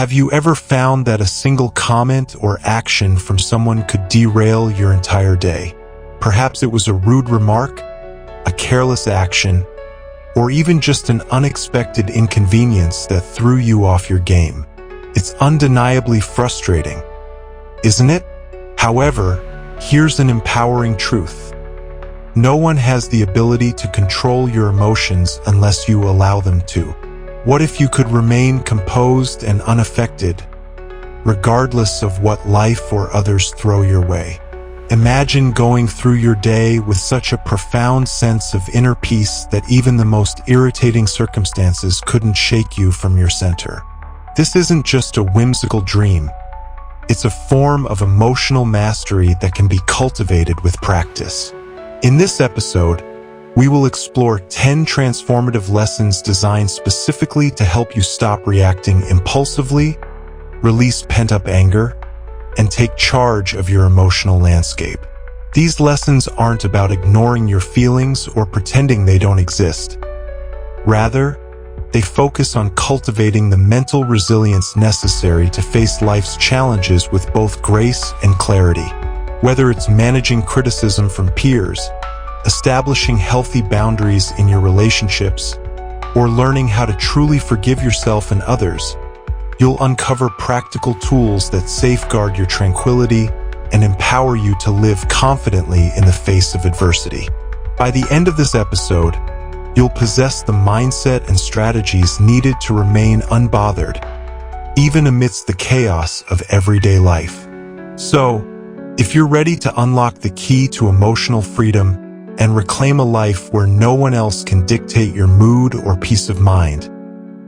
Have you ever found that a single comment or action from someone could derail your entire day? Perhaps it was a rude remark, a careless action, or even just an unexpected inconvenience that threw you off your game. It's undeniably frustrating, isn't it? However, here's an empowering truth. No one has the ability to control your emotions unless you allow them to. What if you could remain composed and unaffected, regardless of what life or others throw your way? Imagine going through your day with such a profound sense of inner peace that even the most irritating circumstances couldn't shake you from your center. This isn't just a whimsical dream. It's a form of emotional mastery that can be cultivated with practice. In this episode, we will explore 10 transformative lessons designed specifically to help you stop reacting impulsively, release pent-up anger, and take charge of your emotional landscape. These lessons aren't about ignoring your feelings or pretending they don't exist. Rather, they focus on cultivating the mental resilience necessary to face life's challenges with both grace and clarity. Whether it's managing criticism from peers, establishing healthy boundaries in your relationships, or learning how to truly forgive yourself and others, you'll uncover practical tools that safeguard your tranquility and empower you to live confidently in the face of adversity. By the end of this episode, you'll possess the mindset and strategies needed to remain unbothered, even amidst the chaos of everyday life. So, if you're ready to unlock the key to emotional freedom and reclaim a life where no one else can dictate your mood or peace of mind,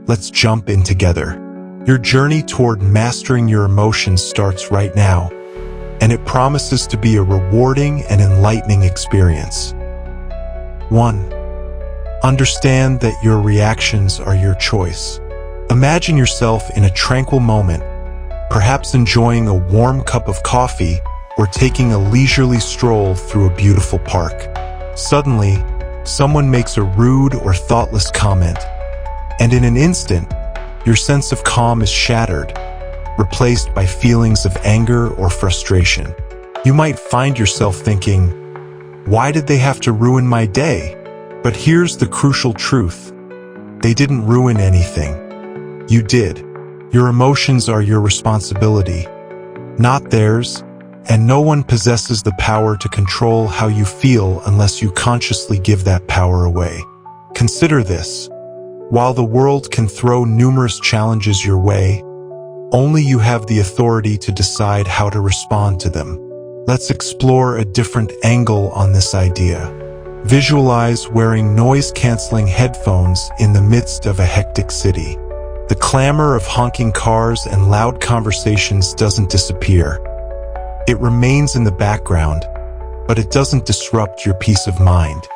let's jump in together. Your journey toward mastering your emotions starts right now, and it promises to be a rewarding and enlightening experience. 1. Understand that your reactions are your choice. Imagine yourself in a tranquil moment, perhaps enjoying a warm cup of coffee or taking a leisurely stroll through a beautiful park. Suddenly, someone makes a rude or thoughtless comment, and in an instant, your sense of calm is shattered, replaced by feelings of anger or frustration. You might find yourself thinking, "Why did they have to ruin my day?" But here's the crucial truth. They didn't ruin anything. You did. Your emotions are your responsibility, not theirs, and no one possesses the power to control how you feel unless you consciously give that power away. Consider this. While the world can throw numerous challenges your way, only you have the authority to decide how to respond to them. Let's explore a different angle on this idea. Visualize wearing noise-canceling headphones in the midst of a hectic city. The clamor of honking cars and loud conversations doesn't disappear. It remains in the background, but it doesn't disrupt your peace of mind.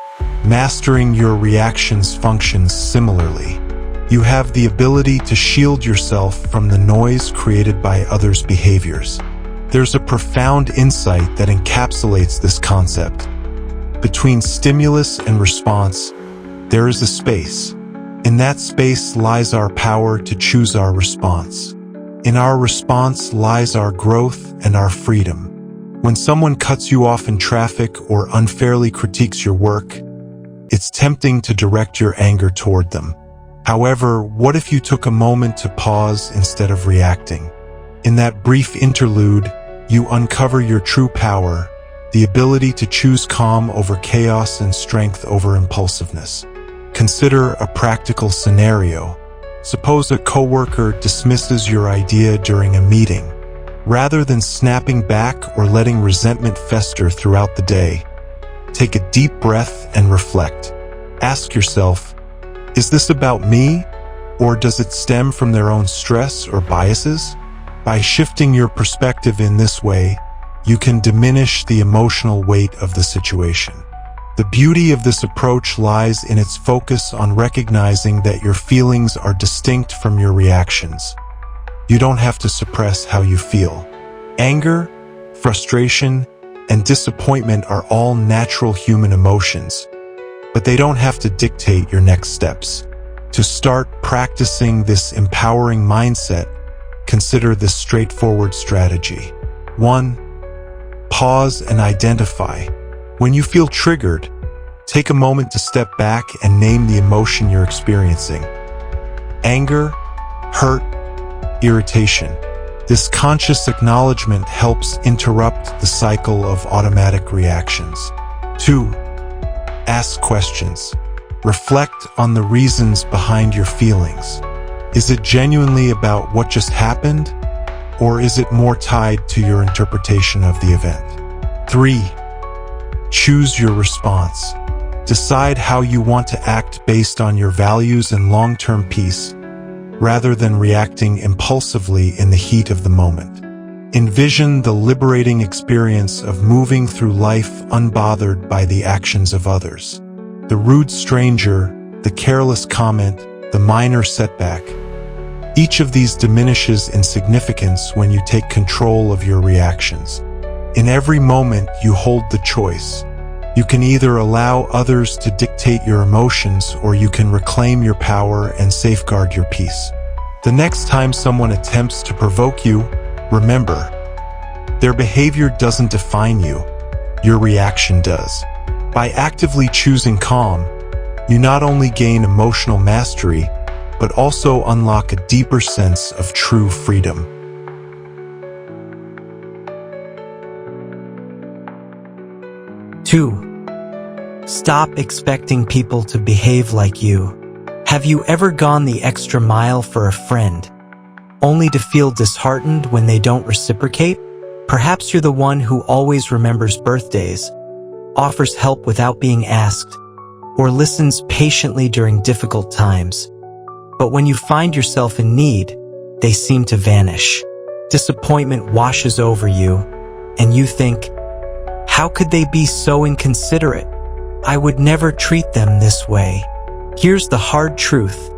Mastering your reactions functions similarly. You have the ability to shield yourself from the noise created by others' behaviors. There's a profound insight that encapsulates this concept. Between stimulus and response, there is a space. In that space lies our power to choose our response. In our response lies our growth and our freedom. When someone cuts you off in traffic or unfairly critiques your work, it's tempting to direct your anger toward them. However, what if you took a moment to pause instead of reacting? In that brief interlude, you uncover your true power, the ability to choose calm over chaos and strength over impulsiveness. Consider a practical scenario. Suppose a coworker dismisses your idea during a meeting. Rather than snapping back or letting resentment fester throughout the day, take a deep breath and reflect. Ask yourself, is this about me, or does it stem from their own stress or biases? By shifting your perspective in this way, you can diminish the emotional weight of the situation. The beauty of this approach lies in its focus on recognizing that your feelings are distinct from your reactions. You don't have to suppress how you feel. Anger, frustration, and disappointment are all natural human emotions, but they don't have to dictate your next steps. To start practicing this empowering mindset, consider this straightforward strategy. 1. Pause and identify. When you feel triggered, take a moment to step back and name the emotion you're experiencing. Anger, hurt, irritation. This conscious acknowledgement helps interrupt the cycle of automatic reactions. 2. Ask questions. Reflect on the reasons behind your feelings. Is it genuinely about what just happened, or is it more tied to your interpretation of the event? 3. Choose your response. Decide how you want to act based on your values and long-term peace, rather than reacting impulsively in the heat of the moment. Envision the liberating experience of moving through life unbothered by the actions of others. The rude stranger, the careless comment, the minor setback. Each of these diminishes in significance when you take control of your reactions. In every moment, you hold the choice. You can either allow others to dictate your emotions, or you can reclaim your power and safeguard your peace. The next time someone attempts to provoke you, remember, their behavior doesn't define you. Your reaction does. By actively choosing calm, you not only gain emotional mastery, but also unlock a deeper sense of true freedom. Two, stop expecting people to behave like you. Have you ever gone the extra mile for a friend, only to feel disheartened when they don't reciprocate? Perhaps you're the one who always remembers birthdays, offers help without being asked, or listens patiently during difficult times. But when you find yourself in need, they seem to vanish. Disappointment washes over you, and you think, how could they be so inconsiderate? I would never treat them this way. Here's the hard truth.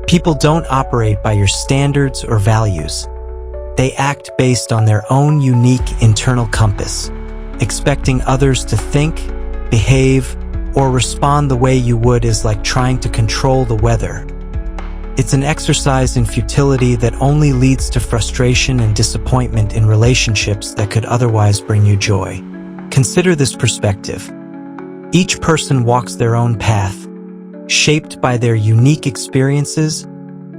People don't operate by your standards or values. They act based on their own unique internal compass. Expecting others to think, behave, or respond the way you would is like trying to control the weather. It's an exercise in futility that only leads to frustration and disappointment in relationships that could otherwise bring you joy. Consider this perspective. Each person walks their own path, shaped by their unique experiences,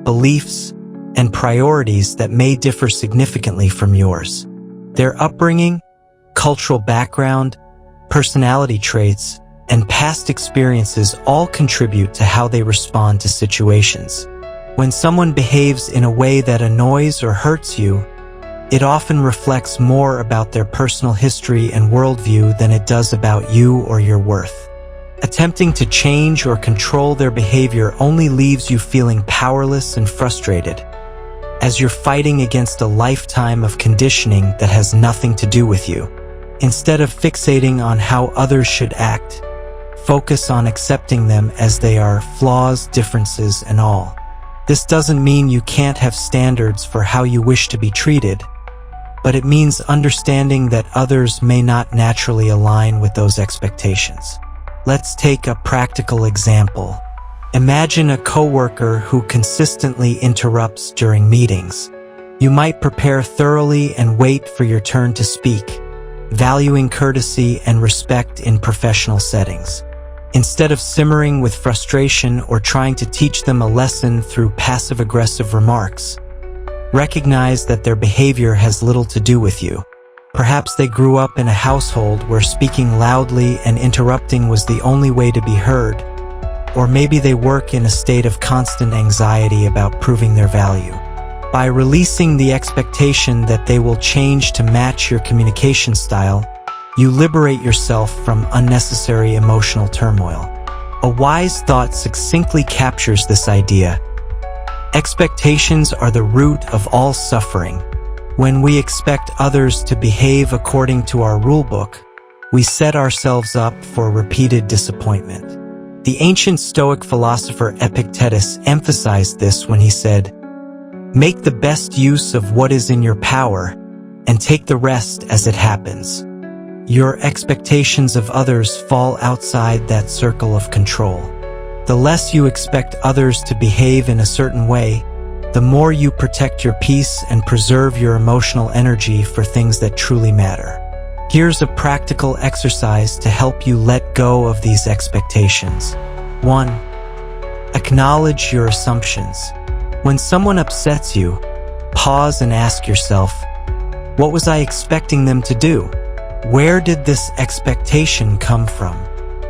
beliefs, and priorities that may differ significantly from yours. Their upbringing, cultural background, personality traits, and past experiences all contribute to how they respond to situations. When someone behaves in a way that annoys or hurts you, it often reflects more about their personal history and worldview than it does about you or your worth. Attempting to change or control their behavior only leaves you feeling powerless and frustrated, as you're fighting against a lifetime of conditioning that has nothing to do with you. Instead of fixating on how others should act, focus on accepting them as they are, flaws, differences, and all. This doesn't mean you can't have standards for how you wish to be treated, but it means understanding that others may not naturally align with those expectations. Let's take a practical example. Imagine a coworker who consistently interrupts during meetings. You might prepare thoroughly and wait for your turn to speak, valuing courtesy and respect in professional settings. Instead of simmering with frustration or trying to teach them a lesson through passive-aggressive remarks, recognize that their behavior has little to do with you. Perhaps they grew up in a household where speaking loudly and interrupting was the only way to be heard, or maybe they work in a state of constant anxiety about proving their value. By releasing the expectation that they will change to match your communication style, you liberate yourself from unnecessary emotional turmoil. A wise thought succinctly captures this idea. Expectations are the root of all suffering. When we expect others to behave according to our rulebook, we set ourselves up for repeated disappointment. The ancient Stoic philosopher Epictetus emphasized this when he said, "Make the best use of what is in your power, and take the rest as it happens." Your expectations of others fall outside that circle of control. The less you expect others to behave in a certain way, the more you protect your peace and preserve your emotional energy for things that truly matter. Here's a practical exercise to help you let go of these expectations. 1. Acknowledge your assumptions. When someone upsets you, pause and ask yourself, what was I expecting them to do? Where did this expectation come from?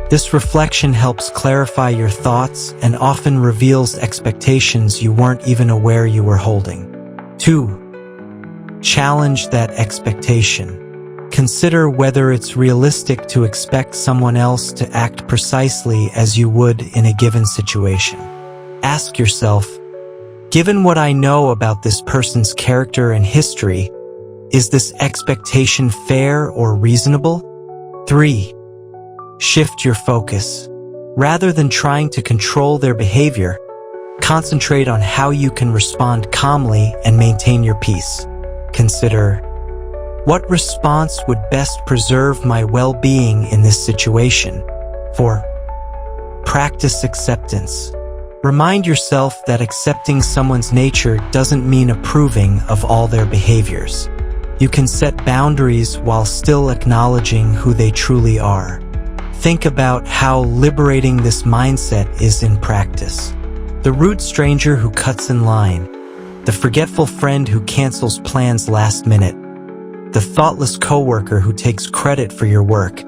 This reflection helps clarify your thoughts and often reveals expectations you weren't even aware you were holding. 2. Challenge that expectation. Consider whether it's realistic to expect someone else to act precisely as you would in a given situation. Ask yourself, given what I know about this person's character and history, is this expectation fair or reasonable? 3. Shift your focus. Rather than trying to control their behavior, concentrate on how you can respond calmly and maintain your peace. Consider, what response would best preserve my well-being in this situation? 4. Practice acceptance. Remind yourself that accepting someone's nature doesn't mean approving of all their behaviors. You can set boundaries while still acknowledging who they truly are. Think about how liberating this mindset is in practice. The rude stranger who cuts in line, the forgetful friend who cancels plans last minute, the thoughtless coworker who takes credit for your work.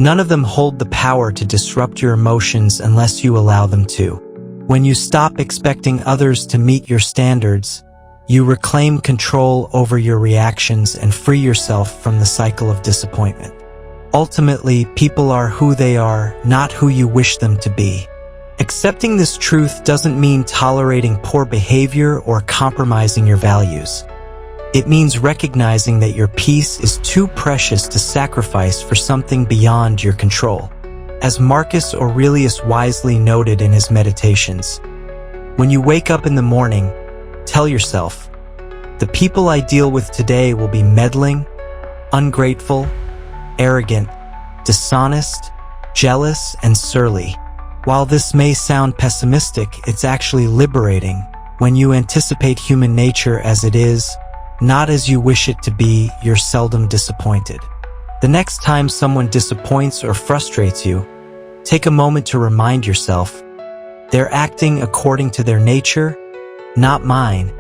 None of them hold the power to disrupt your emotions unless you allow them to. When you stop expecting others to meet your standards, you reclaim control over your reactions and free yourself from the cycle of disappointment. Ultimately, people are who they are, not who you wish them to be. Accepting this truth doesn't mean tolerating poor behavior or compromising your values. It means recognizing that your peace is too precious to sacrifice for something beyond your control. As Marcus Aurelius wisely noted in his meditations, when you wake up in the morning, tell yourself, the people I deal with today will be meddling, ungrateful, arrogant, dishonest, jealous, and surly. While this may sound pessimistic, it's actually liberating. When you anticipate human nature as it is, not as you wish it to be, you're seldom disappointed. The next time someone disappoints or frustrates you, take a moment to remind yourself, they're acting according to their nature, not mine,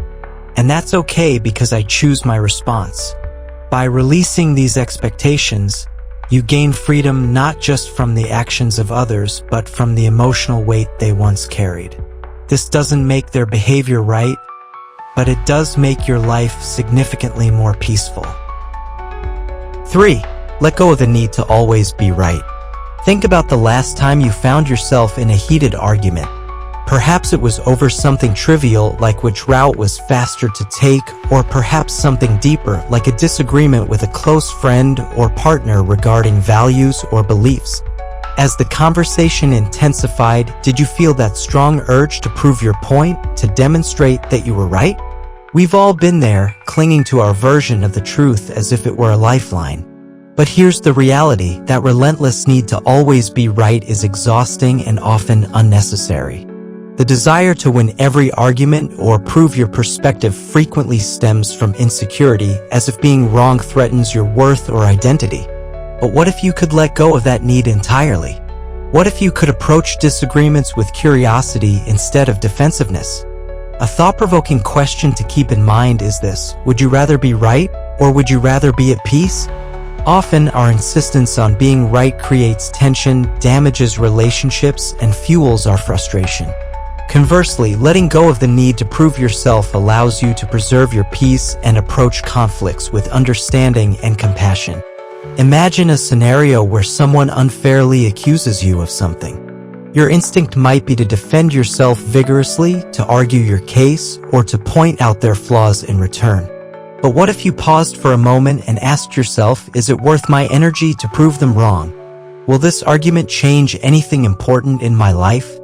and that's okay because I choose my response. By releasing these expectations, you gain freedom not just from the actions of others, but from the emotional weight they once carried. This doesn't make their behavior right, but it does make your life significantly more peaceful. 3. Let go of the need to always be right. Think about the last time you found yourself in a heated argument. Perhaps it was over something trivial like which route was faster to take, or perhaps something deeper like a disagreement with a close friend or partner regarding values or beliefs. As the conversation intensified, did you feel that strong urge to prove your point, to demonstrate that you were right? We've all been there, clinging to our version of the truth as if it were a lifeline. But here's the reality, that relentless need to always be right is exhausting and often unnecessary. The desire to win every argument or prove your perspective frequently stems from insecurity, as if being wrong threatens your worth or identity. But what if you could let go of that need entirely? What if you could approach disagreements with curiosity instead of defensiveness? A thought-provoking question to keep in mind is this: would you rather be right, or would you rather be at peace? Often, our insistence on being right creates tension, damages relationships, and fuels our frustration. Conversely, letting go of the need to prove yourself allows you to preserve your peace and approach conflicts with understanding and compassion. Imagine a scenario where someone unfairly accuses you of something. Your instinct might be to defend yourself vigorously, to argue your case, or to point out their flaws in return. But what if you paused for a moment and asked yourself, is it worth my energy to prove them wrong? Will this argument change anything important in my life?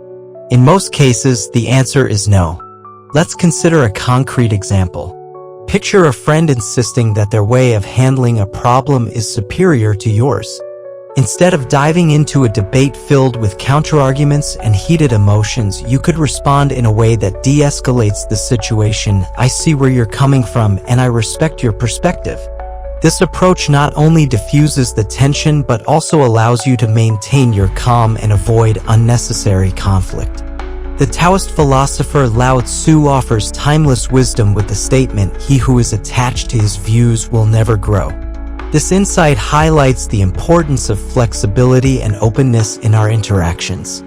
In most cases, the answer is no. Let's consider a concrete example. Picture a friend insisting that their way of handling a problem is superior to yours. Instead of diving into a debate filled with counterarguments and heated emotions, you could respond in a way that de-escalates the situation. I see where you're coming from, and I respect your perspective. This approach not only diffuses the tension but also allows you to maintain your calm and avoid unnecessary conflict. The Taoist philosopher Lao Tzu offers timeless wisdom with the statement, "He who is attached to his views will never grow." This insight highlights the importance of flexibility and openness in our interactions.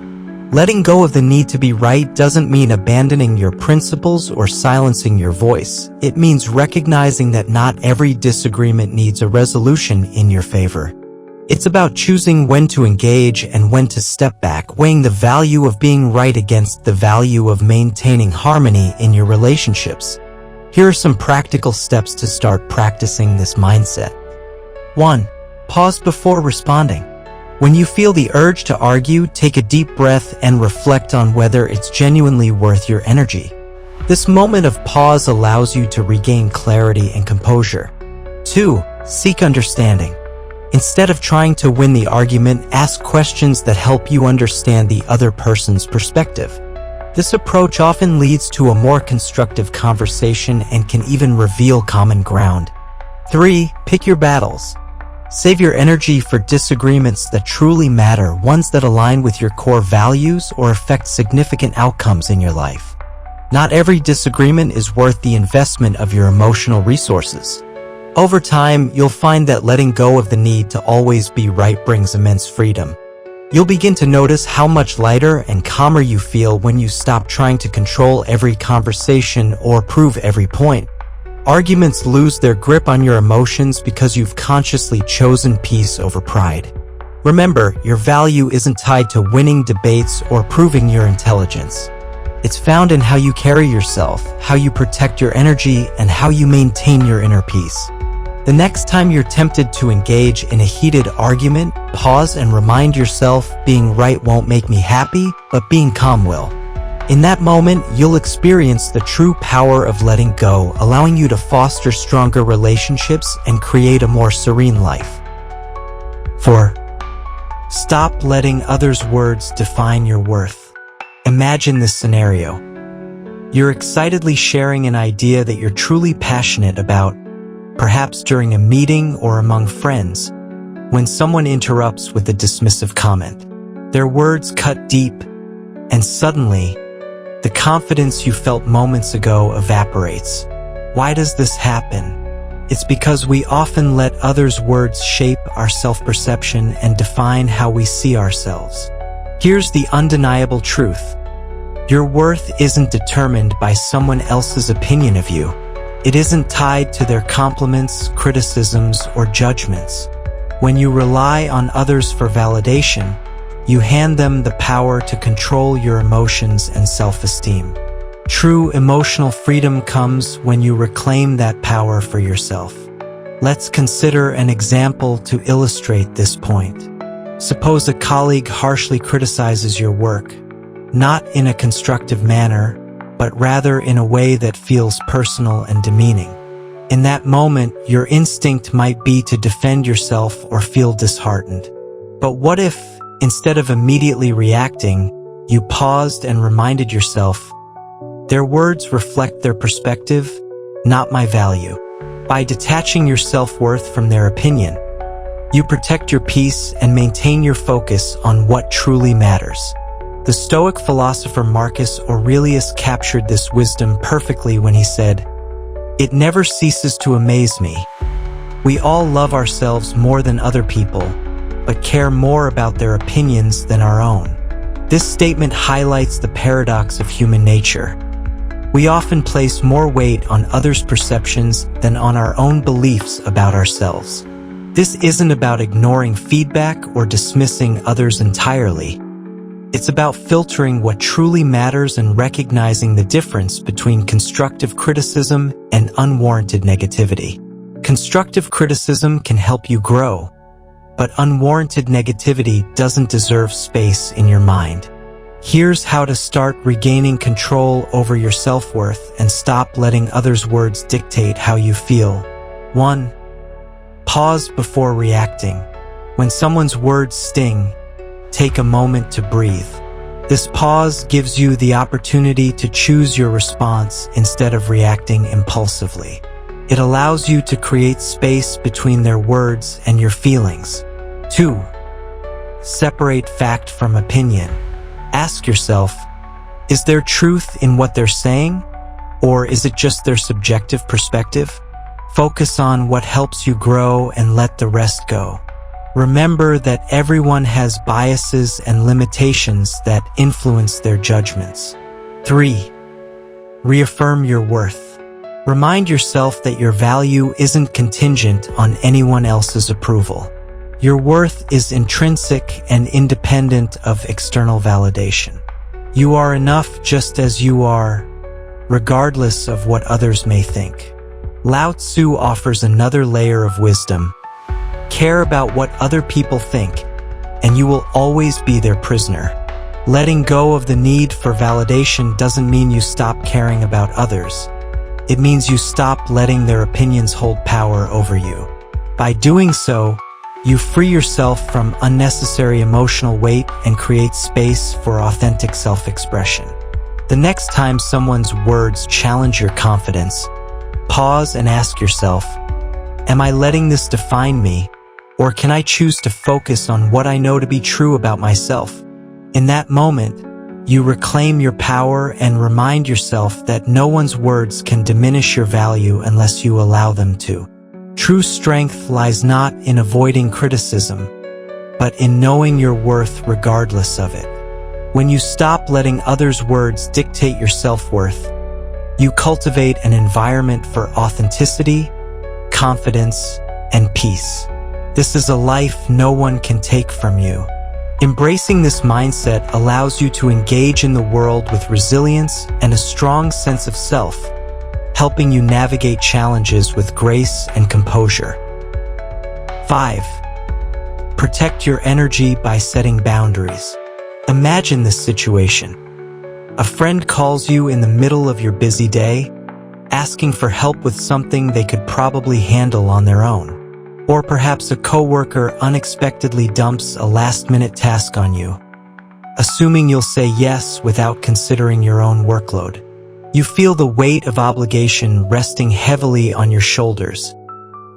Letting go of the need to be right doesn't mean abandoning your principles or silencing your voice. It means recognizing that not every disagreement needs a resolution in your favor. It's about choosing when to engage and when to step back, weighing the value of being right against the value of maintaining harmony in your relationships. Here are some practical steps to start practicing this mindset. 1. Pause before responding. When you feel the urge to argue, take a deep breath and reflect on whether it's genuinely worth your energy. This moment of pause allows you to regain clarity and composure. 2. Seek understanding. Instead of trying to win the argument, ask questions that help you understand the other person's perspective. This approach often leads to a more constructive conversation and can even reveal common ground. 3. Pick your battles. Save your energy for disagreements that truly matter, ones that align with your core values or affect significant outcomes in your life. Not every disagreement is worth the investment of your emotional resources. Over time, you'll find that letting go of the need to always be right brings immense freedom. You'll begin to notice how much lighter and calmer you feel when you stop trying to control every conversation or prove every point. Arguments lose their grip on your emotions because you've consciously chosen peace over pride. Remember, your value isn't tied to winning debates or proving your intelligence. It's found in how you carry yourself, how you protect your energy, and how you maintain your inner peace. The next time you're tempted to engage in a heated argument, pause and remind yourself, being right won't make me happy, but being calm will. In that moment, you'll experience the true power of letting go, allowing you to foster stronger relationships and create a more serene life. 4. Stop letting others' words define your worth. Imagine this scenario. You're excitedly sharing an idea that you're truly passionate about, perhaps during a meeting or among friends, when someone interrupts with a dismissive comment. Their words cut deep, and suddenly, the confidence you felt moments ago evaporates. Why does this happen? It's because we often let others' words shape our self-perception and define how we see ourselves. Here's the undeniable truth. Your worth isn't determined by someone else's opinion of you. It isn't tied to their compliments, criticisms, or judgments. When you rely on others for validation, you hand them the power to control your emotions and self-esteem. True emotional freedom comes when you reclaim that power for yourself. Let's consider an example to illustrate this point. Suppose a colleague harshly criticizes your work, not in a constructive manner, but rather in a way that feels personal and demeaning. In that moment, your instinct might be to defend yourself or feel disheartened. But what if, instead of immediately reacting, you paused and reminded yourself, their words reflect their perspective, not my value. By detaching your self-worth from their opinion, you protect your peace and maintain your focus on what truly matters. The Stoic philosopher Marcus Aurelius captured this wisdom perfectly when he said, "It never ceases to amaze me. We all love ourselves more than other people, but care more about their opinions than our own." This statement highlights the paradox of human nature. We often place more weight on others' perceptions than on our own beliefs about ourselves. This isn't about ignoring feedback or dismissing others entirely. It's about filtering what truly matters and recognizing the difference between constructive criticism and unwarranted negativity. Constructive criticism can help you grow, but unwarranted negativity doesn't deserve space in your mind. Here's how to start regaining control over your self-worth and stop letting others' words dictate how you feel. 1. Pause before reacting. When someone's words sting, take a moment to breathe. This pause gives you the opportunity to choose your response instead of reacting impulsively. It allows you to create space between their words and your feelings. 2. Separate fact from opinion. Ask yourself, is there truth in what they're saying? Or is it just their subjective perspective? Focus on what helps you grow and let the rest go. Remember that everyone has biases and limitations that influence their judgments. 3. Reaffirm your worth. Remind yourself that your value isn't contingent on anyone else's approval. Your worth is intrinsic and independent of external validation. You are enough just as you are, regardless of what others may think. Lao Tzu offers another layer of wisdom. Care about what other people think, and you will always be their prisoner. Letting go of the need for validation doesn't mean you stop caring about others. It means you stop letting their opinions hold power over you. By doing so, you free yourself from unnecessary emotional weight and create space for authentic self-expression. The next time someone's words challenge your confidence, pause and ask yourself, am I letting this define me? Or can I choose to focus on what I know to be true about myself? In that moment, you reclaim your power and remind yourself that no one's words can diminish your value unless you allow them to. True strength lies not in avoiding criticism, but in knowing your worth regardless of it. When you stop letting others' words dictate your self-worth, you cultivate an environment for authenticity, confidence, and peace. This is a life no one can take from you. Embracing this mindset allows you to engage in the world with resilience and a strong sense of self, helping you navigate challenges with grace and composure. 5. Protect your energy by setting boundaries. Imagine this situation. A friend calls you in the middle of your busy day, asking for help with something they could probably handle on their own. Or perhaps a coworker unexpectedly dumps a last-minute task on you, assuming you'll say yes without considering your own workload. You feel the weight of obligation resting heavily on your shoulders,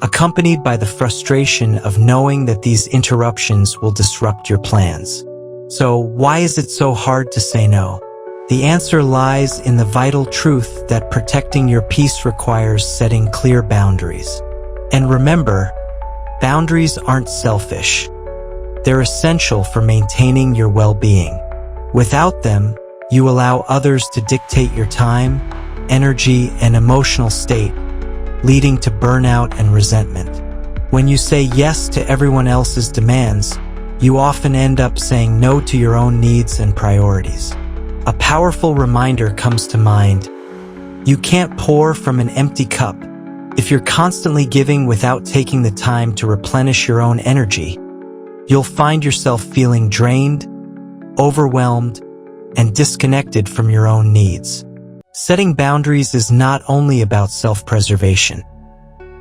accompanied by the frustration of knowing that these interruptions will disrupt your plans. So, why is it so hard to say no? The answer lies in the vital truth that protecting your peace requires setting clear boundaries. And remember, boundaries aren't selfish. They're essential for maintaining your well-being. Without them, you allow others to dictate your time, energy, and emotional state, leading to burnout and resentment. When you say yes to everyone else's demands, you often end up saying no to your own needs and priorities. A powerful reminder comes to mind. You can't pour from an empty cup. If you're constantly giving without taking the time to replenish your own energy, you'll find yourself feeling drained, overwhelmed, and disconnected from your own needs. Setting boundaries is not only about self-preservation.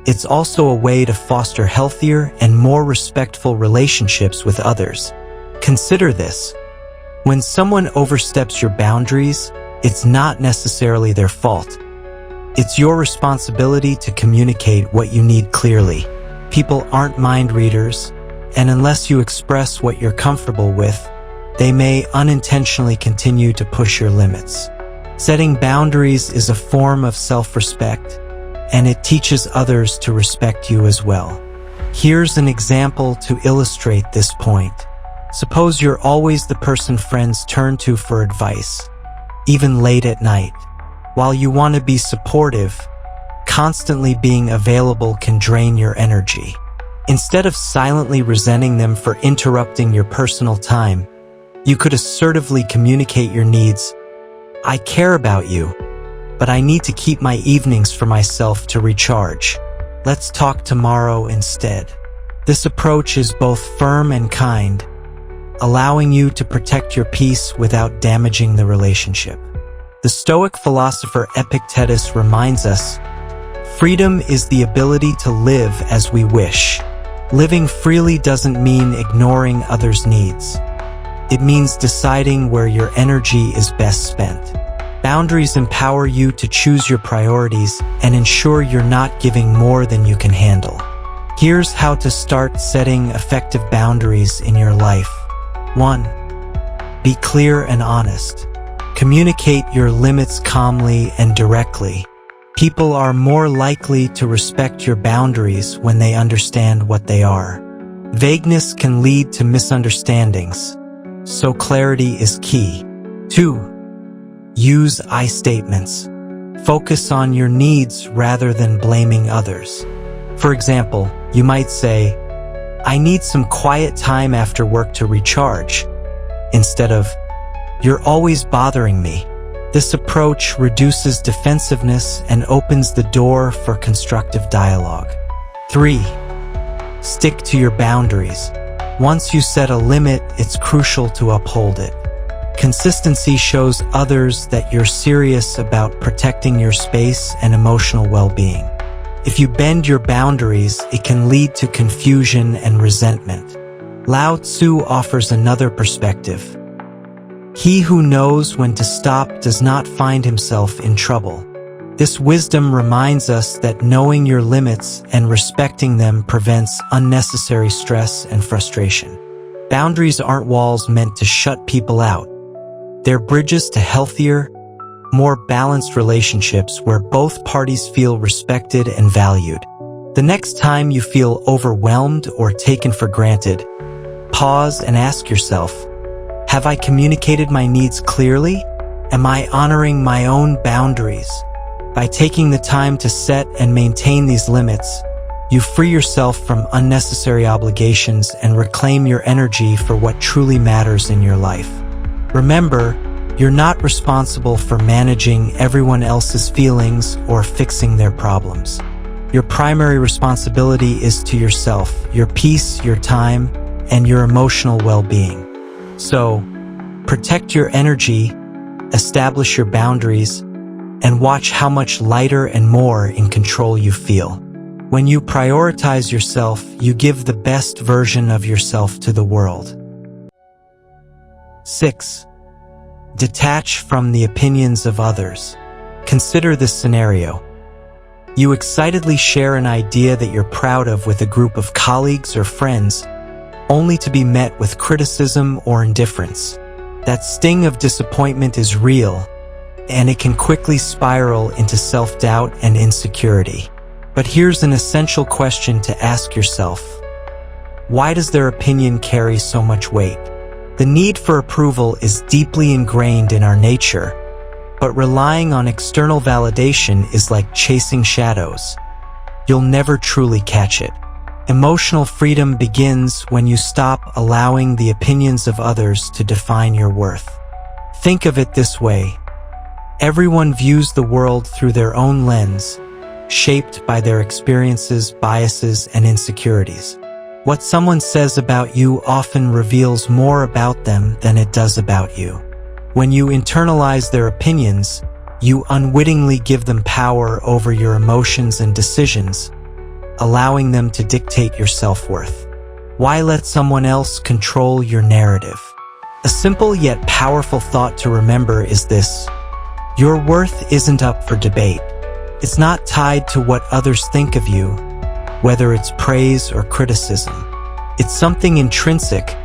It's also a way to foster healthier and more respectful relationships with others. Consider this. When someone oversteps your boundaries, it's not necessarily their fault. It's your responsibility to communicate what you need clearly. People aren't mind readers, and unless you express what you're comfortable with, they may unintentionally continue to push your limits. Setting boundaries is a form of self-respect, and it teaches others to respect you as well. Here's an example to illustrate this point. Suppose you're always the person friends turn to for advice, even late at night. While you want to be supportive, constantly being available can drain your energy. Instead of silently resenting them for interrupting your personal time, you could assertively communicate your needs. I care about you, but I need to keep my evenings for myself to recharge. Let's talk tomorrow instead. This approach is both firm and kind, allowing you to protect your peace without damaging the relationship. The Stoic philosopher Epictetus reminds us, freedom is the ability to live as we wish. Living freely doesn't mean ignoring others' needs. It means deciding where your energy is best spent. Boundaries empower you to choose your priorities and ensure you're not giving more than you can handle. Here's how to start setting effective boundaries in your life. 1. Be clear and honest. Communicate your limits calmly and directly. People are more likely to respect your boundaries when they understand what they are. Vagueness can lead to misunderstandings, so clarity is key. 2. Use I statements. Focus on your needs rather than blaming others. For example, you might say, "I need some quiet time after work to recharge," instead of, "You're always bothering me." This approach reduces defensiveness and opens the door for constructive dialogue. 3. Stick to your boundaries. Once you set a limit, it's crucial to uphold it. Consistency shows others that you're serious about protecting your space and emotional well-being. If you bend your boundaries, it can lead to confusion and resentment. Lao Tzu offers another perspective. He who knows when to stop does not find himself in trouble. This wisdom reminds us that knowing your limits and respecting them prevents unnecessary stress and frustration. Boundaries aren't walls meant to shut people out. They're bridges to healthier, more balanced relationships where both parties feel respected and valued. The next time you feel overwhelmed or taken for granted, pause and ask yourself, have I communicated my needs clearly? Am I honoring my own boundaries? By taking the time to set and maintain these limits, you free yourself from unnecessary obligations and reclaim your energy for what truly matters in your life. Remember, you're not responsible for managing everyone else's feelings or fixing their problems. Your primary responsibility is to yourself, your peace, your time, and your emotional well-being. So, protect your energy, establish your boundaries, and watch how much lighter and more in control you feel. When you prioritize yourself, you give the best version of yourself to the world. 6. Detach from the opinions of others. Consider this scenario. You excitedly share an idea that you're proud of with a group of colleagues or friends, only to be met with criticism or indifference. That sting of disappointment is real, and it can quickly spiral into self-doubt and insecurity. But here's an essential question to ask yourself. Why does their opinion carry so much weight? The need for approval is deeply ingrained in our nature, but relying on external validation is like chasing shadows. You'll never truly catch it. Emotional freedom begins when you stop allowing the opinions of others to define your worth. Think of it this way. Everyone views the world through their own lens, shaped by their experiences, biases, and insecurities. What someone says about you often reveals more about them than it does about you. When you internalize their opinions, you unwittingly give them power over your emotions and decisions, allowing them to dictate your self-worth. Why let someone else control your narrative? A simple yet powerful thought to remember is this: your worth isn't up for debate. It's not tied to what others think of you, whether it's praise or criticism. It's something intrinsic,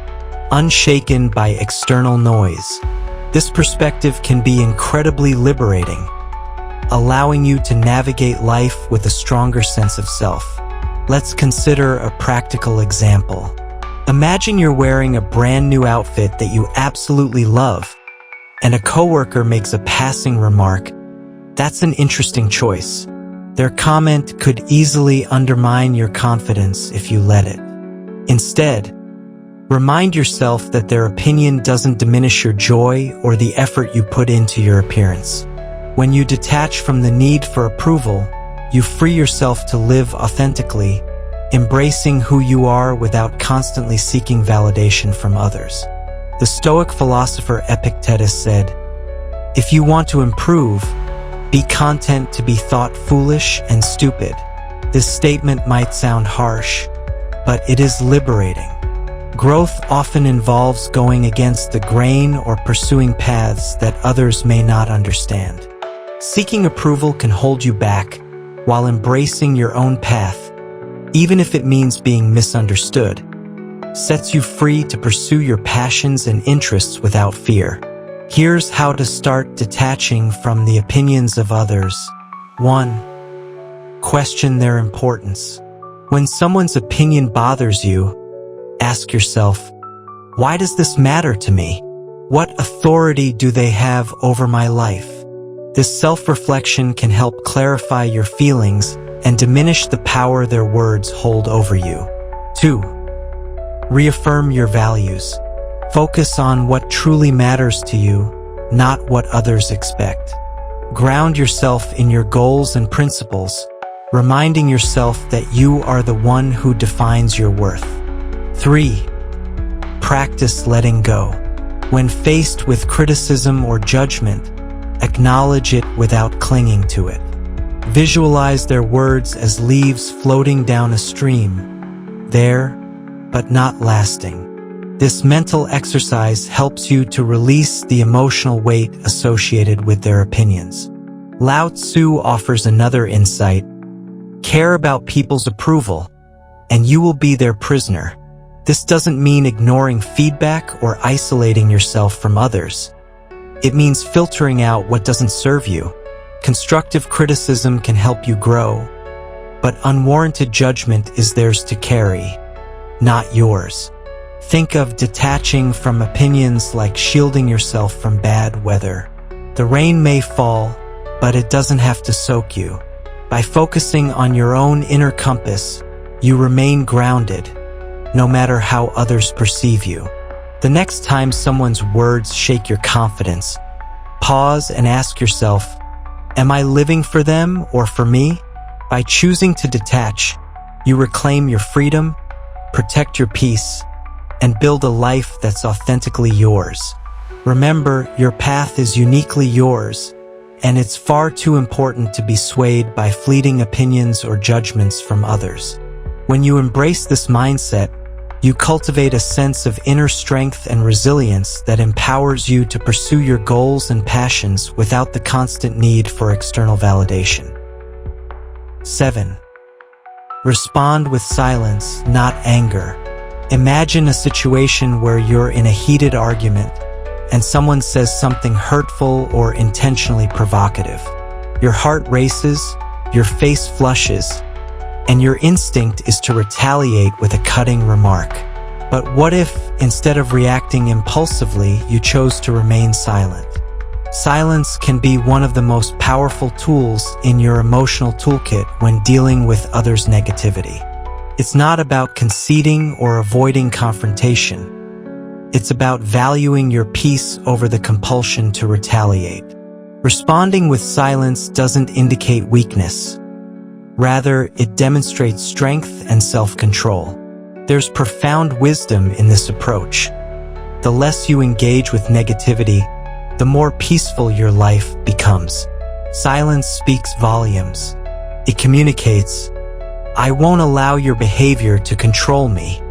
unshaken by external noise. This perspective can be incredibly liberating, allowing you to navigate life with a stronger sense of self. Let's consider a practical example. Imagine you're wearing a brand new outfit that you absolutely love, and a coworker makes a passing remark. That's an interesting choice. Their comment could easily undermine your confidence if you let it. Instead, remind yourself that their opinion doesn't diminish your joy or the effort you put into your appearance. When you detach from the need for approval, you free yourself to live authentically, embracing who you are without constantly seeking validation from others. The Stoic philosopher Epictetus said, "If you want to improve, be content to be thought foolish and stupid." This statement might sound harsh, but it is liberating. Growth often involves going against the grain or pursuing paths that others may not understand. Seeking approval can hold you back, while embracing your own path, even if it means being misunderstood, sets you free to pursue your passions and interests without fear. Here's how to start detaching from the opinions of others. 1. Question their importance. When someone's opinion bothers you, ask yourself, why does this matter to me? What authority do they have over my life? This self-reflection can help clarify your feelings and diminish the power their words hold over you. 2. Reaffirm your values. Focus on what truly matters to you, not what others expect. Ground yourself in your goals and principles, reminding yourself that you are the one who defines your worth. 3. Practice letting go. When faced with criticism or judgment, acknowledge it without clinging to it. Visualize their words as leaves floating down a stream, there, but not lasting. This mental exercise helps you to release the emotional weight associated with their opinions. Lao Tzu offers another insight: care about people's approval, and you will be their prisoner. This doesn't mean ignoring feedback or isolating yourself from others. It means filtering out what doesn't serve you. Constructive criticism can help you grow, but unwarranted judgment is theirs to carry, not yours. Think of detaching from opinions like shielding yourself from bad weather. The rain may fall, but it doesn't have to soak you. By focusing on your own inner compass, you remain grounded, no matter how others perceive you. The next time someone's words shake your confidence, pause and ask yourself, am I living for them or for me? By choosing to detach, you reclaim your freedom, protect your peace, and build a life that's authentically yours. Remember, your path is uniquely yours, and it's far too important to be swayed by fleeting opinions or judgments from others. When you embrace this mindset, you cultivate a sense of inner strength and resilience that empowers you to pursue your goals and passions without the constant need for external validation. 7. Respond with silence, not anger. Imagine a situation where you're in a heated argument and someone says something hurtful or intentionally provocative. Your heart races, your face flushes, and your instinct is to retaliate with a cutting remark. But what if, instead of reacting impulsively, you chose to remain silent? Silence can be one of the most powerful tools in your emotional toolkit when dealing with others' negativity. It's not about conceding or avoiding confrontation. It's about valuing your peace over the compulsion to retaliate. Responding with silence doesn't indicate weakness. Rather, it demonstrates strength and self-control. There's profound wisdom in this approach. The less you engage with negativity, the more peaceful your life becomes. Silence speaks volumes. It communicates, I won't allow your behavior to control me.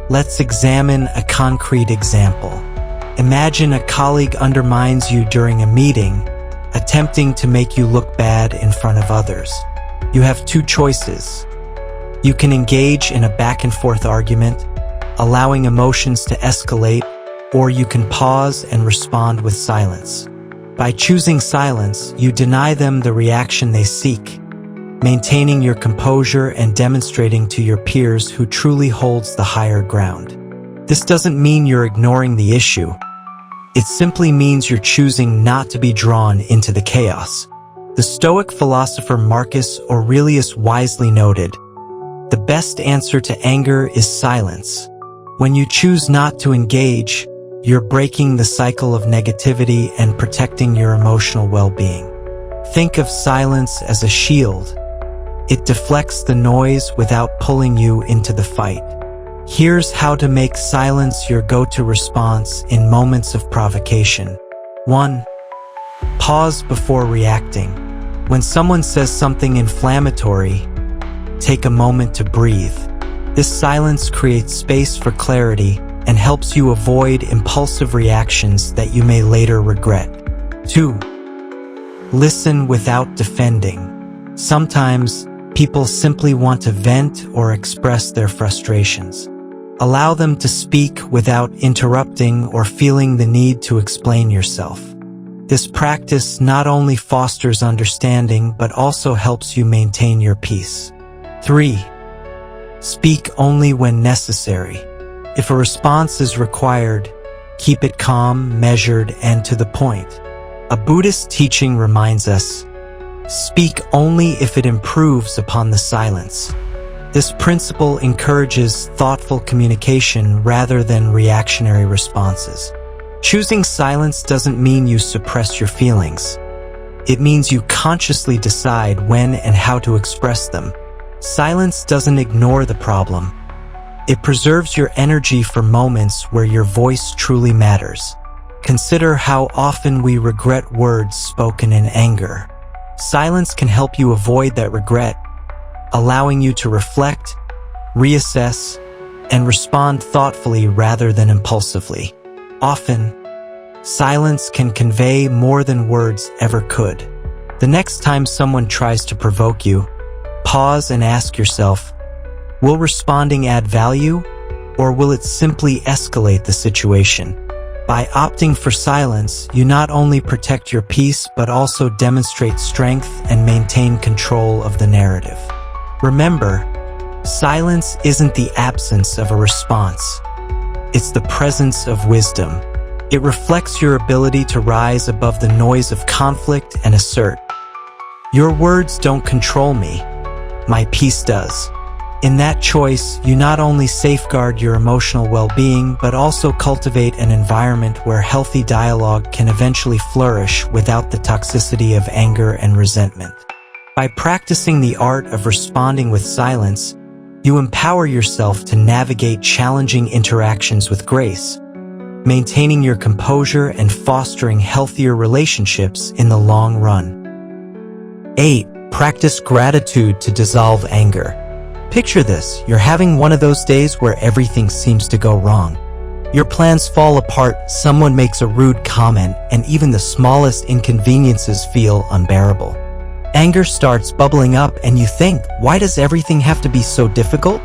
Let's examine a concrete example. Imagine a colleague undermines you during a meeting, attempting to make you look bad in front of others. You have two choices. You can engage in a back-and-forth argument, allowing emotions to escalate, or you can pause and respond with silence. By choosing silence, you deny them the reaction they seek, maintaining your composure and demonstrating to your peers who truly holds the higher ground. This doesn't mean you're ignoring the issue. It simply means you're choosing not to be drawn into the chaos. The Stoic philosopher Marcus Aurelius wisely noted, the best answer to anger is silence. When you choose not to engage, you're breaking the cycle of negativity and protecting your emotional well-being. Think of silence as a shield. It deflects the noise without pulling you into the fight. Here's how to make silence your go-to response in moments of provocation. 1. Pause before reacting. When someone says something inflammatory, take a moment to breathe. This silence creates space for clarity and helps you avoid impulsive reactions that you may later regret. 2. Listen without defending. Sometimes, people simply want to vent or express their frustrations. Allow them to speak without interrupting or feeling the need to explain yourself. This practice not only fosters understanding but also helps you maintain your peace. 3. Speak only when necessary. If a response is required, keep it calm, measured, and to the point. A Buddhist teaching reminds us, speak only if it improves upon the silence. This principle encourages thoughtful communication rather than reactionary responses. Choosing silence doesn't mean you suppress your feelings. It means you consciously decide when and how to express them. Silence doesn't ignore the problem. It preserves your energy for moments where your voice truly matters. Consider how often we regret words spoken in anger. Silence can help you avoid that regret, allowing you to reflect, reassess, and respond thoughtfully rather than impulsively. Often, silence can convey more than words ever could. The next time someone tries to provoke you, pause and ask yourself, will responding add value, or will it simply escalate the situation? By opting for silence, you not only protect your peace but also demonstrate strength and maintain control of the narrative. Remember, silence isn't the absence of a response. It's the presence of wisdom. It reflects your ability to rise above the noise of conflict and assert, your words don't control me, my peace does. In that choice, you not only safeguard your emotional well-being, but also cultivate an environment where healthy dialogue can eventually flourish without the toxicity of anger and resentment. By practicing the art of responding with silence, you empower yourself to navigate challenging interactions with grace, maintaining your composure and fostering healthier relationships in the long run. 8. Practice gratitude to dissolve anger. Picture this, you're having one of those days where everything seems to go wrong. Your plans fall apart, someone makes a rude comment, and even the smallest inconveniences feel unbearable. Anger starts bubbling up and you think, why does everything have to be so difficult?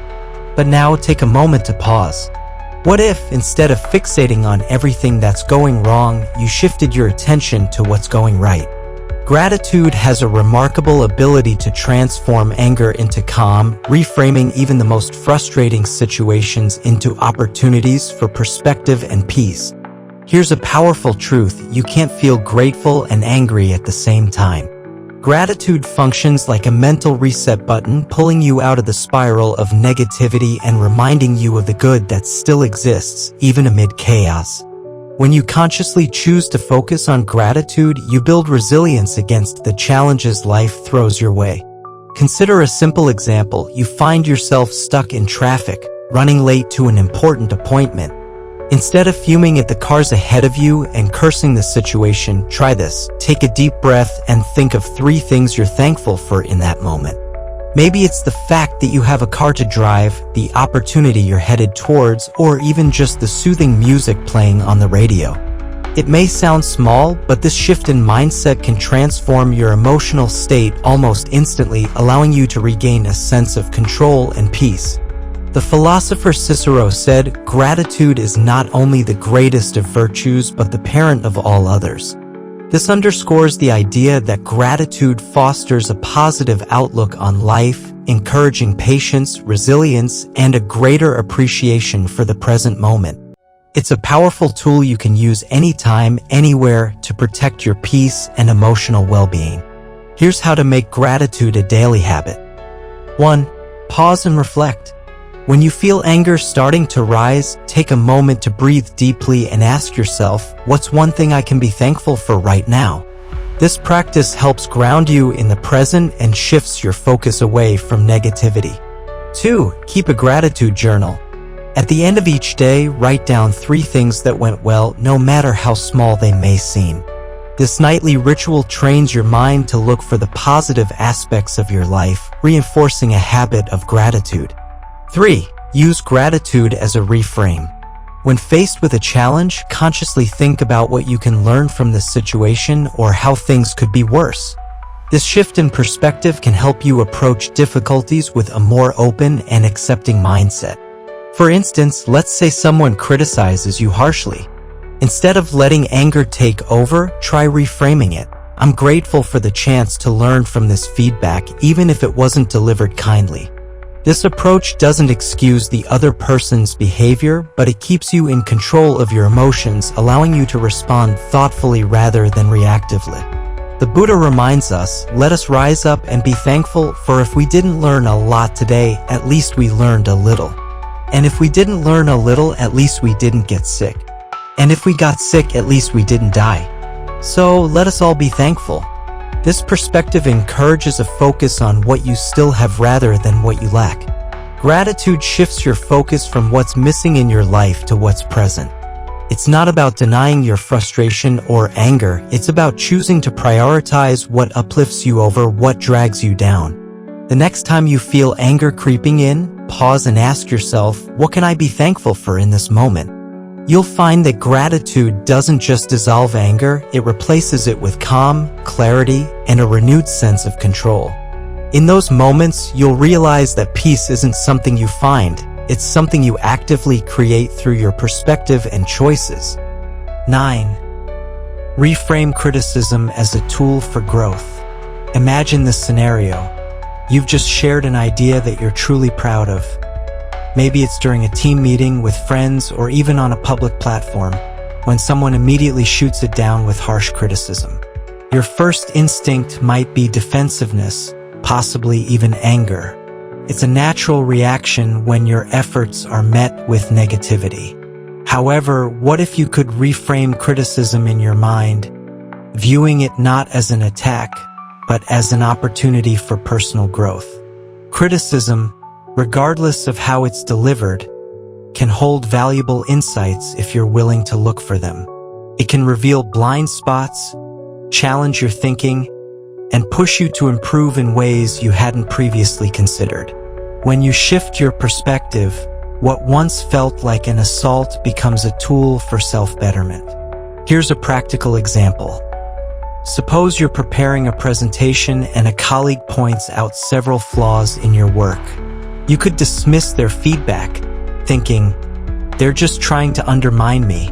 But now take a moment to pause. What if, instead of fixating on everything that's going wrong, you shifted your attention to what's going right? Gratitude has a remarkable ability to transform anger into calm, reframing even the most frustrating situations into opportunities for perspective and peace. Here's a powerful truth: you can't feel grateful and angry at the same time. Gratitude functions like a mental reset button, pulling you out of the spiral of negativity and reminding you of the good that still exists, even amid chaos. When you consciously choose to focus on gratitude, you build resilience against the challenges life throws your way. Consider a simple example. You find yourself stuck in traffic, running late to an important appointment. Instead of fuming at the cars ahead of you and cursing the situation, try this. Take a deep breath and think of 3 things you're thankful for in that moment. Maybe it's the fact that you have a car to drive, the opportunity you're headed towards, or even just the soothing music playing on the radio. It may sound small, but this shift in mindset can transform your emotional state almost instantly, allowing you to regain a sense of control and peace. The philosopher Cicero said, "Gratitude is not only the greatest of virtues, but the parent of all others." This underscores the idea that gratitude fosters a positive outlook on life, encouraging patience, resilience, and a greater appreciation for the present moment. It's a powerful tool you can use anytime, anywhere to protect your peace and emotional well-being. Here's how to make gratitude a daily habit. 1. Pause and reflect. When you feel anger starting to rise, take a moment to breathe deeply and ask yourself, what's one thing I can be thankful for right now? This practice helps ground you in the present and shifts your focus away from negativity. 2. Keep a gratitude journal. At the end of each day, write down 3 things that went well, no matter how small they may seem. This nightly ritual trains your mind to look for the positive aspects of your life, reinforcing a habit of gratitude. 3. Use gratitude as a reframe. When faced with a challenge, consciously think about what you can learn from this situation or how things could be worse. This shift in perspective can help you approach difficulties with a more open and accepting mindset. For instance, let's say someone criticizes you harshly. Instead of letting anger take over, try reframing it. I'm grateful for the chance to learn from this feedback, even if it wasn't delivered kindly. This approach doesn't excuse the other person's behavior, but it keeps you in control of your emotions, allowing you to respond thoughtfully rather than reactively. The Buddha reminds us, let us rise up and be thankful, for if we didn't learn a lot today, at least we learned a little. And if we didn't learn a little, at least we didn't get sick. And if we got sick, at least we didn't die. So let us all be thankful. This perspective encourages a focus on what you still have rather than what you lack. Gratitude shifts your focus from what's missing in your life to what's present. It's not about denying your frustration or anger, it's about choosing to prioritize what uplifts you over what drags you down. The next time you feel anger creeping in, pause and ask yourself, what can I be thankful for in this moment? You'll find that gratitude doesn't just dissolve anger, it replaces it with calm, clarity, and a renewed sense of control. In those moments, you'll realize that peace isn't something you find, it's something you actively create through your perspective and choices. 9. Reframe criticism as a tool for growth. Imagine this scenario. You've just shared an idea that you're truly proud of. Maybe it's during a team meeting with friends or even on a public platform, when someone immediately shoots it down with harsh criticism. Your first instinct might be defensiveness, possibly even anger. It's a natural reaction when your efforts are met with negativity. However, what if you could reframe criticism in your mind, viewing it not as an attack, but as an opportunity for personal growth? Criticism, regardless of how it's delivered, can hold valuable insights if you're willing to look for them. It can reveal blind spots, challenge your thinking, and push you to improve in ways you hadn't previously considered. When you shift your perspective, what once felt like an assault becomes a tool for self-betterment. Here's a practical example. Suppose you're preparing a presentation and a colleague points out several flaws in your work. You could dismiss their feedback, thinking, they're just trying to undermine me.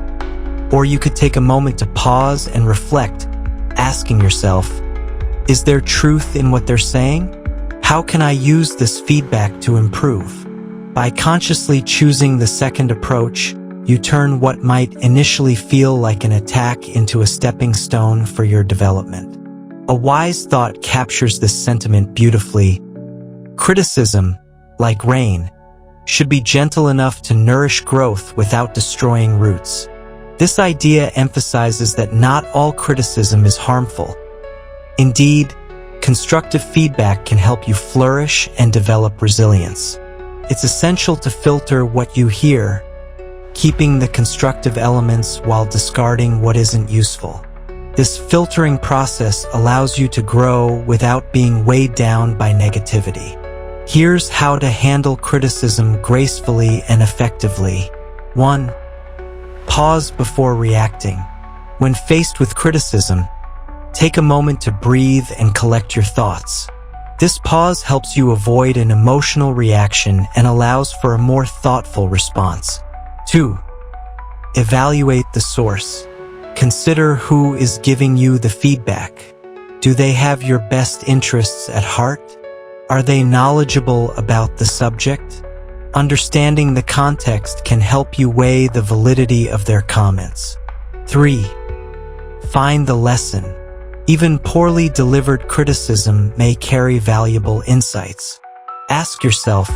Or you could take a moment to pause and reflect, asking yourself, is there truth in what they're saying? How can I use this feedback to improve? By consciously choosing the second approach, you turn what might initially feel like an attack into a stepping stone for your development. A wise thought captures this sentiment beautifully. Criticism, like rain, should be gentle enough to nourish growth without destroying roots. This idea emphasizes that not all criticism is harmful. Indeed, constructive feedback can help you flourish and develop resilience. It's essential to filter what you hear, keeping the constructive elements while discarding what isn't useful. This filtering process allows you to grow without being weighed down by negativity. Here's how to handle criticism gracefully and effectively. 1. Pause before reacting. When faced with criticism, take a moment to breathe and collect your thoughts. This pause helps you avoid an emotional reaction and allows for a more thoughtful response. 2. Evaluate the source. Consider who is giving you the feedback. Do they have your best interests at heart? Are they knowledgeable about the subject? Understanding the context can help you weigh the validity of their comments. 3. Find the lesson. Even poorly delivered criticism may carry valuable insights. Ask yourself,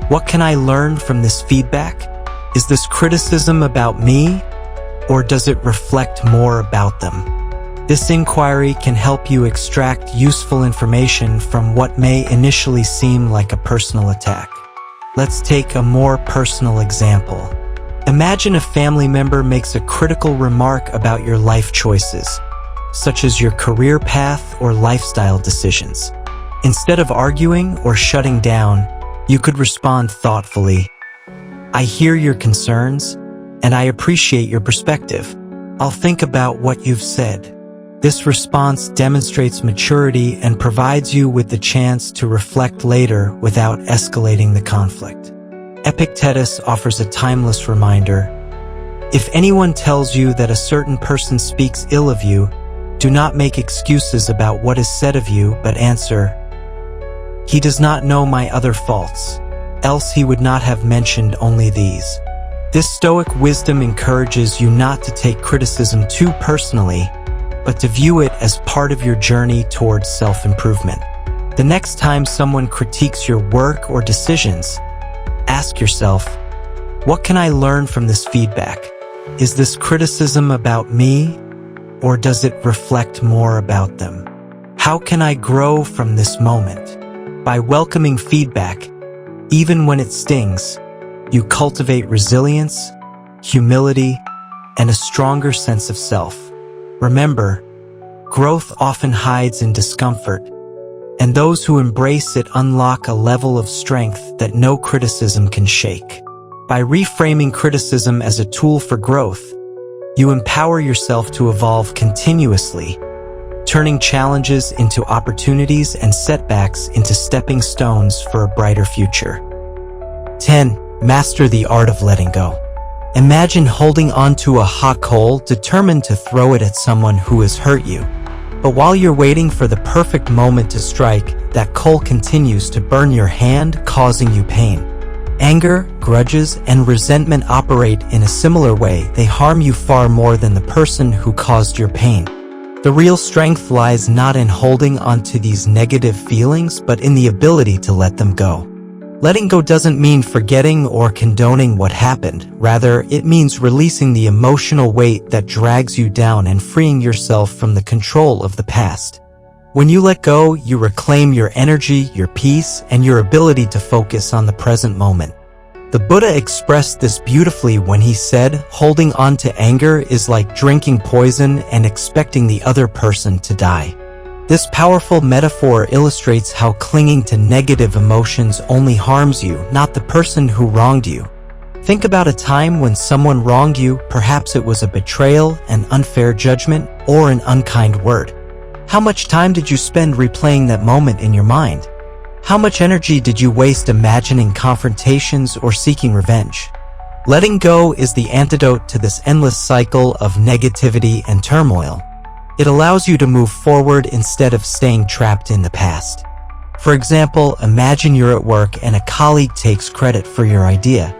what can I learn from this feedback? Is this criticism about me, or does it reflect more about them? This inquiry can help you extract useful information from what may initially seem like a personal attack. Let's take a more personal example. Imagine a family member makes a critical remark about your life choices, such as your career path or lifestyle decisions. Instead of arguing or shutting down, you could respond thoughtfully. I hear your concerns, and I appreciate your perspective. I'll think about what you've said. This response demonstrates maturity and provides you with the chance to reflect later without escalating the conflict. Epictetus offers a timeless reminder. If anyone tells you that a certain person speaks ill of you, do not make excuses about what is said of you, but answer, "He does not know my other faults, else he would not have mentioned only these." This Stoic wisdom encourages you not to take criticism too personally, but to view it as part of your journey towards self-improvement. The next time someone critiques your work or decisions, ask yourself, what can I learn from this feedback? Is this criticism about me, or does it reflect more about them? How can I grow from this moment? By welcoming feedback, even when it stings, you cultivate resilience, humility, and a stronger sense of self. Remember, growth often hides in discomfort, and those who embrace it unlock a level of strength that no criticism can shake. By reframing criticism as a tool for growth, you empower yourself to evolve continuously, turning challenges into opportunities and setbacks into stepping stones for a brighter future. 10. Master the art of letting go. Imagine holding onto a hot coal, determined to throw it at someone who has hurt you. But while you're waiting for the perfect moment to strike, that coal continues to burn your hand, causing you pain. Anger, grudges, and resentment operate in a similar way. They harm you far more than the person who caused your pain. The real strength lies not in holding onto these negative feelings, but in the ability to let them go. Letting go doesn't mean forgetting or condoning what happened. Rather, it means releasing the emotional weight that drags you down and freeing yourself from the control of the past. When you let go, you reclaim your energy, your peace, and your ability to focus on the present moment. The Buddha expressed this beautifully when he said, holding on to anger is like drinking poison and expecting the other person to die. This powerful metaphor illustrates how clinging to negative emotions only harms you, not the person who wronged you. Think about a time when someone wronged you. Perhaps it was a betrayal, an unfair judgment, or an unkind word. How much time did you spend replaying that moment in your mind? How much energy did you waste imagining confrontations or seeking revenge? Letting go is the antidote to this endless cycle of negativity and turmoil. It allows you to move forward instead of staying trapped in the past. For example, imagine you're at work and a colleague takes credit for your idea.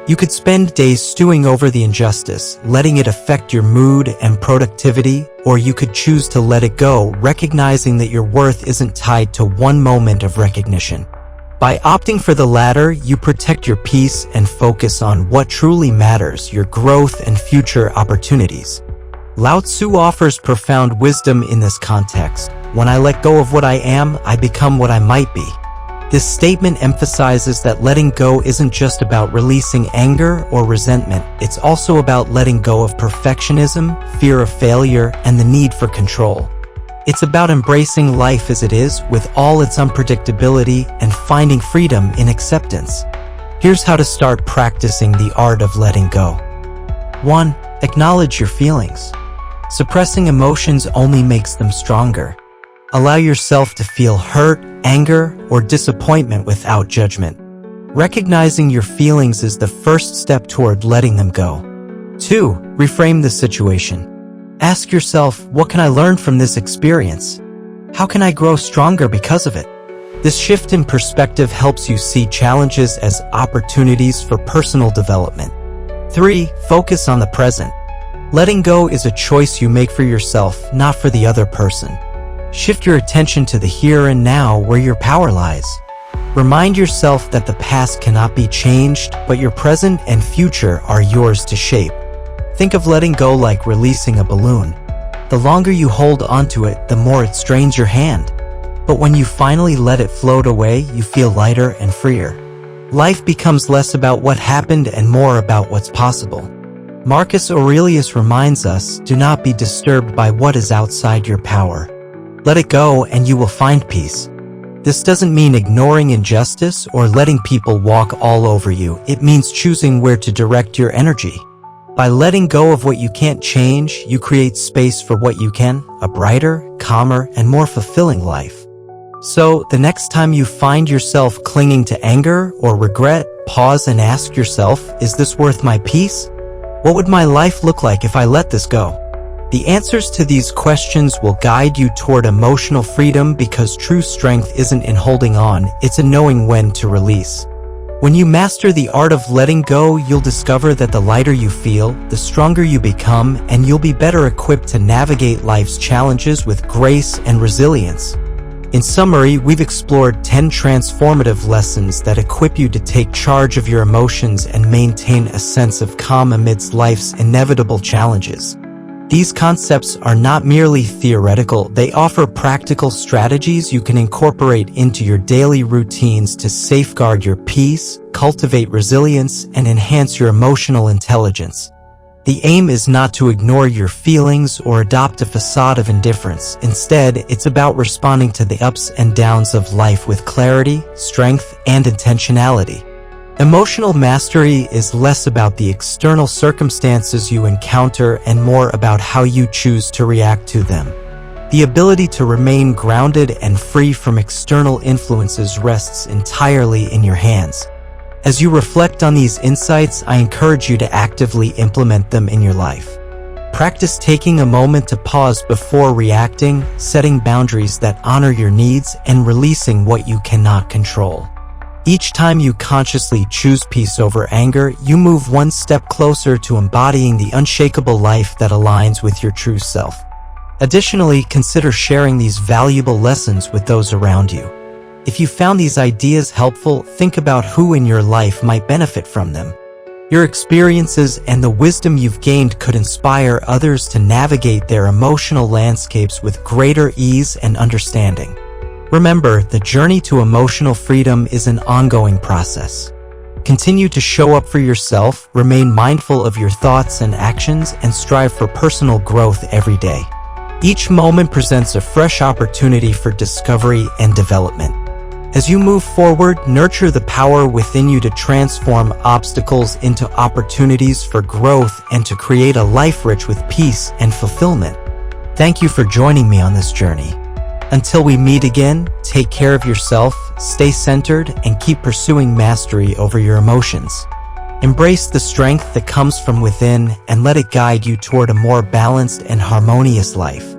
You could spend days stewing over the injustice, letting it affect your mood and productivity, or you could choose to let it go, recognizing that your worth isn't tied to one moment of recognition. By opting for the latter, you protect your peace and focus on what truly matters, your growth and future opportunities. Lao Tzu offers profound wisdom in this context. When I let go of what I am, I become what I might be. This statement emphasizes that letting go isn't just about releasing anger or resentment. It's also about letting go of perfectionism, fear of failure, and the need for control. It's about embracing life as it is, with all its unpredictability, and finding freedom in acceptance. Here's how to start practicing the art of letting go. 1. Acknowledge your feelings. Suppressing emotions only makes them stronger. Allow yourself to feel hurt, anger, or disappointment without judgment. Recognizing your feelings is the first step toward letting them go. 2. Reframe the situation. Ask yourself, what can I learn from this experience? How can I grow stronger because of it? This shift in perspective helps you see challenges as opportunities for personal development. 3. Focus on the present. Letting go is a choice you make for yourself, not for the other person. Shift your attention to the here and now, where your power lies. Remind yourself that the past cannot be changed, but your present and future are yours to shape. Think of letting go like releasing a balloon. The longer you hold onto it, the more it strains your hand. But when you finally let it float away, you feel lighter and freer. Life becomes less about what happened and more about what's possible. Marcus Aurelius reminds us, do not be disturbed by what is outside your power. Let it go and you will find peace. This doesn't mean ignoring injustice or letting people walk all over you. It means choosing where to direct your energy. By letting go of what you can't change, you create space for what you can, a brighter, calmer, and more fulfilling life. So, the next time you find yourself clinging to anger or regret, pause and ask yourself, is this worth my peace? What would my life look like if I let this go? The answers to these questions will guide you toward emotional freedom, because true strength isn't in holding on, it's in knowing when to release. When you master the art of letting go, you'll discover that the lighter you feel, the stronger you become, and you'll be better equipped to navigate life's challenges with grace and resilience. In summary, we've explored 10 transformative lessons that equip you to take charge of your emotions and maintain a sense of calm amidst life's inevitable challenges. These concepts are not merely theoretical, they offer practical strategies you can incorporate into your daily routines to safeguard your peace, cultivate resilience, and enhance your emotional intelligence. The aim is not to ignore your feelings or adopt a facade of indifference. Instead, it's about responding to the ups and downs of life with clarity, strength, and intentionality. Emotional mastery is less about the external circumstances you encounter and more about how you choose to react to them. The ability to remain grounded and free from external influences rests entirely in your hands. As you reflect on these insights, I encourage you to actively implement them in your life. Practice taking a moment to pause before reacting, setting boundaries that honor your needs, and releasing what you cannot control. Each time you consciously choose peace over anger, you move one step closer to embodying the unshakable life that aligns with your true self. Additionally, consider sharing these valuable lessons with those around you. If you found these ideas helpful, think about who in your life might benefit from them. Your experiences and the wisdom you've gained could inspire others to navigate their emotional landscapes with greater ease and understanding. Remember, the journey to emotional freedom is an ongoing process. Continue to show up for yourself, remain mindful of your thoughts and actions, and strive for personal growth every day. Each moment presents a fresh opportunity for discovery and development. As you move forward, nurture the power within you to transform obstacles into opportunities for growth and to create a life rich with peace and fulfillment. Thank you for joining me on this journey. Until we meet again, take care of yourself, stay centered, and keep pursuing mastery over your emotions. Embrace the strength that comes from within and let it guide you toward a more balanced and harmonious life.